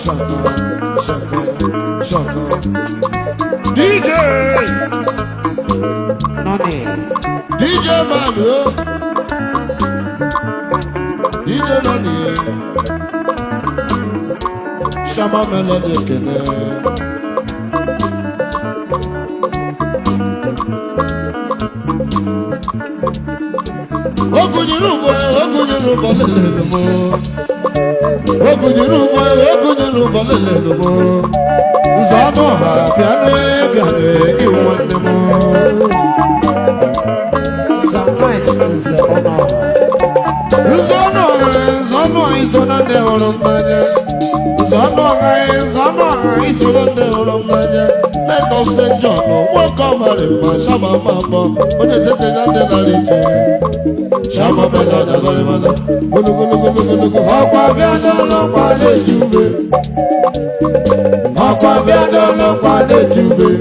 Shaka. DJ Nani. DJ Manu. DJ Nani. Shama Melody Kene. Ogunyirubo lelelemo. Ogunyirubo lelelemo. Zano ha piano iwanemo. Some nights is honor. Zano isona de olomanya. Zano isona de olomanya. Let us say John, welcome my Shama Mama. When they say that they are rich. Shama Melody, Hokwa biano no kwale chube. Hokwa biano no kwale chube.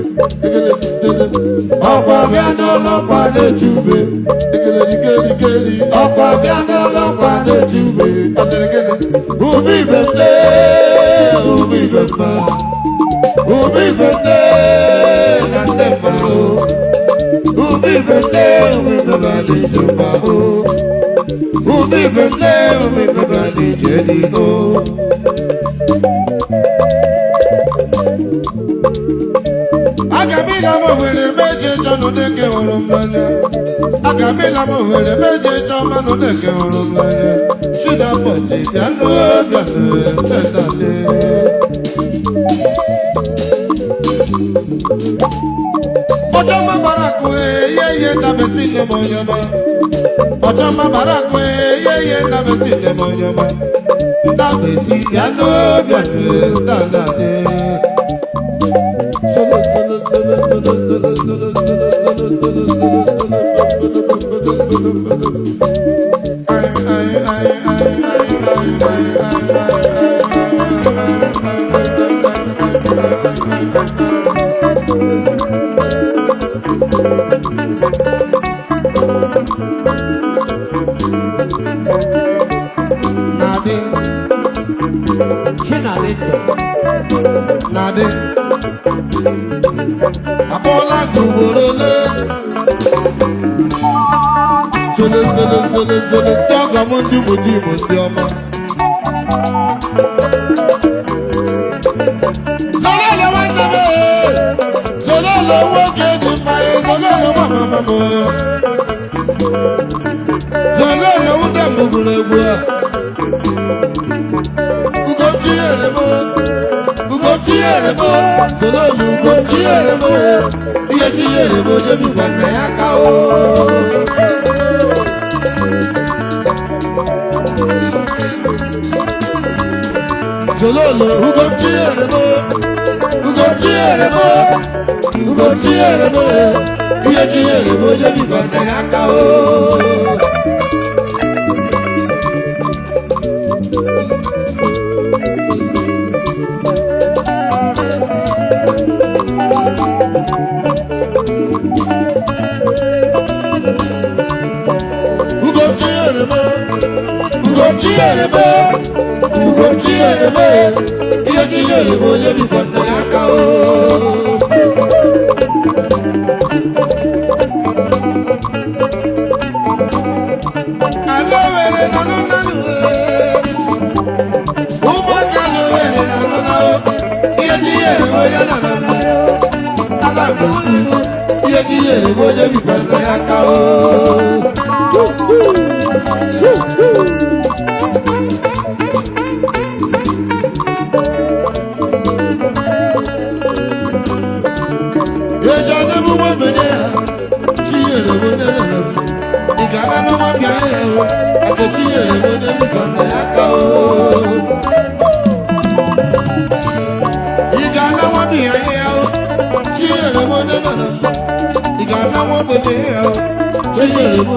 Hokwa biano no kwale chube. Hokwa biano no kwale chube. Ubi bende, ubi bemba. Ubi bende, nandemba. Ubi bende, ubi bemba lijemba. Ubi bemba lijedi o. Agamila mo wele meje chono deke olomanya. Agamila mo wele meje chono deke olomanya. Shida poti biano tetale. Ochama barakwe ye na besile monyama. Ochama barakwe ye na besile monyama. Na besi biano dadale. Solo. Nade Abola Guborole Sole Toga Mundi Oma Zololo Wandabe Zololo Woke Di Maye Zololo Mama Zololo Wuda Mugulegua Ugotiere Zololo ugotiere Iye tiere Jebi Wana Yakao Zololo ugotiere Iye tiere Jebi Wana Yakao Ugotiere Iye tiere Jebi Wana Yakao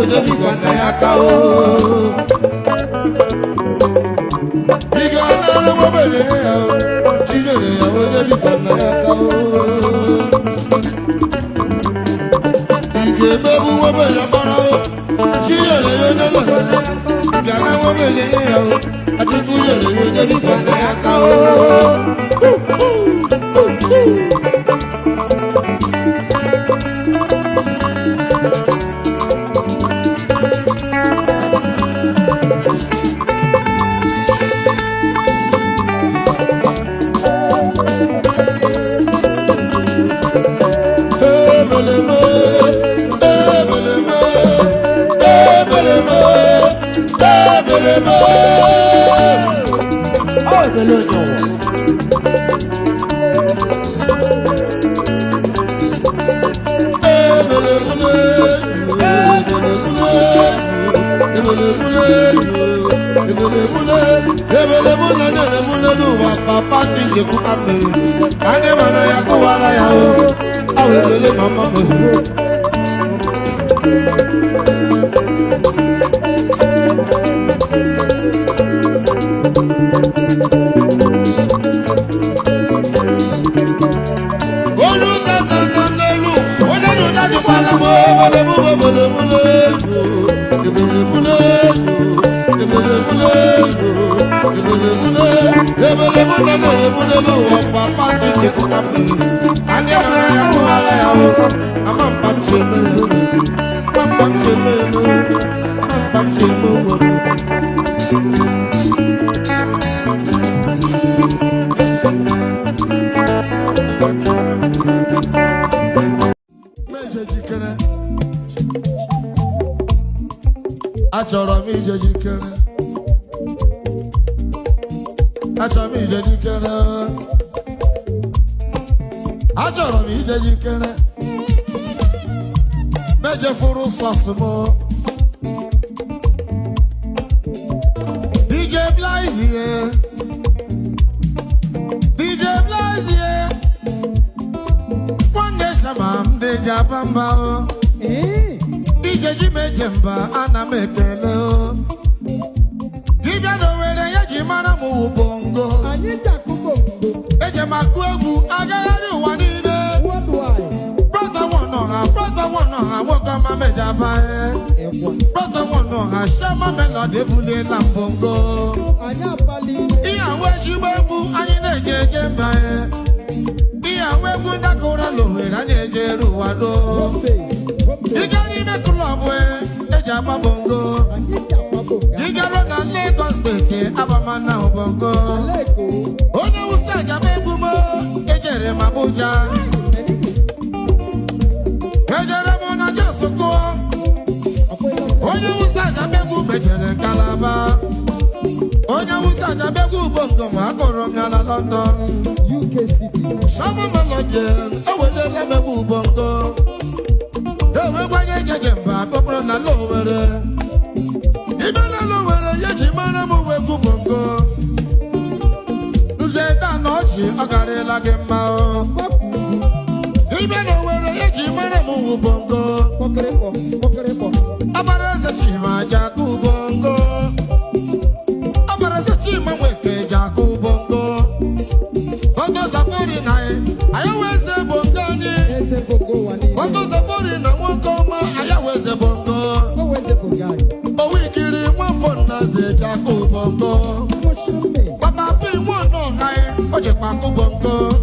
Jebi Wana Yakao Igana Wabele Chijere Jebi Wana Yakao Igebebu Wabele Barao Chijere Igana Wabele Atutu Jebi Wana Yakao Shama Melody vule lambongo. Iya wejiwebu anyine jeje mbae. Iya webu ndakora lowe na jeje ruwado. Igari me kulabwe eja babongo. Igaro na Lagos State abamana obongo. Onye usaja bebu mo ejere mabuja. Ejere mo na josoko. Onye usaja begu bechere Kalaba. Onye usaja begu bongo makoro na London. UK City. Shama Melody ewele na begu bongo. Ewe kwanye jejemba bokro na lowere. Ibe na lowere yeji mana mu wegu bongo. Nzeta nochi agarela gemma o. Ibe na lowere yeji mana mu bongo. Pokereko. Abaraza chima jaku bongo. Abaraza chima mweke jaku bongo. Bongo zapori nae, ayaweze bongani. Bongo zapori na mwokoma, ayaweze bongo. Owikiri mwafonda ze jaku bongo. Papa pi mwono hae, oje paku bongo.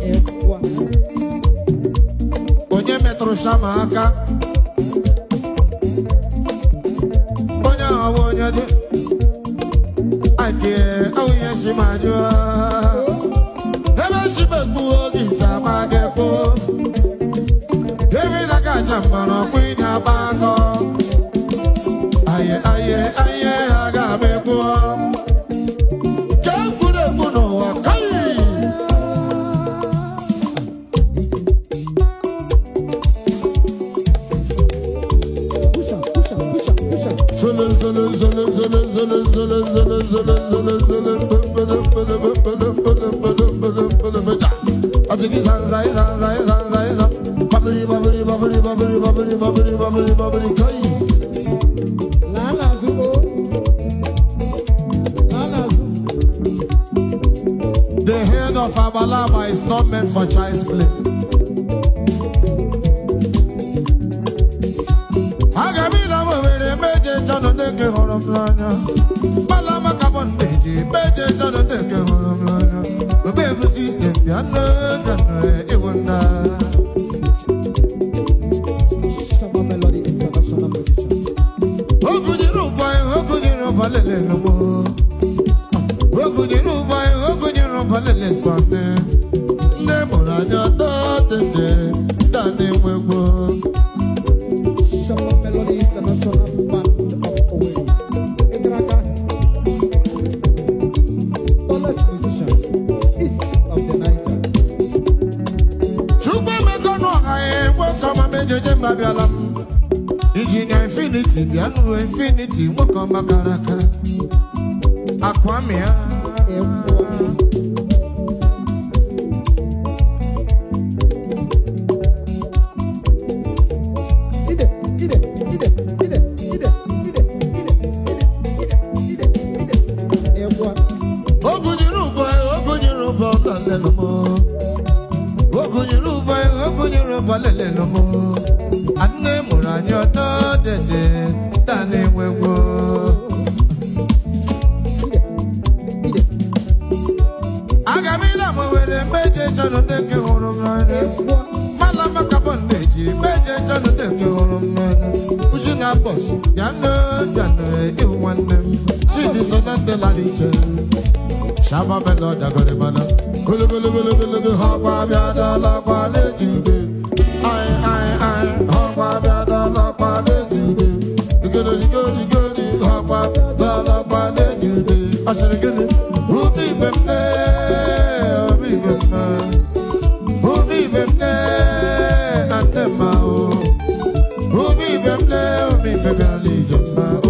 Onye metro shama aka. Ake auye shimajua. Ebe shibeku ogi samagepo. Ebi naka chamano kwina bako. Aye agabepo. Kekure kuno wakai. The head of Abalaba is not meant for child's play. Deke horomlanya, balama kabondeji, beje jano deke horomlanya. The baby system yana iwanda. Shama Melody international musician. Okujiruba lele nomo. Okujiruba lele sante. Nemoranya date dane wego. Shama Melody international band. Musician. abialam Engineer Infinity Dianu Infinity Mwoko makaraka Akwamia Anne muranyo do dede tane wewo Agamila mo were meje chono deke horomane Mala makabon neji meje chono deke horomane Ushina boss yano iwanem Chidi sonante la liche Shama Melody agore mana Gulu gulu gulu gulu gulu Hapa biada la kwa lejude I Hapa biada la kwa lejude Gulu gulu gulu Hapa biada la kwa lejude Asere gulu Ubi bemne Ubi bemne Ubi bemne Ante mao Ubi bemne Ubi bemne Lijema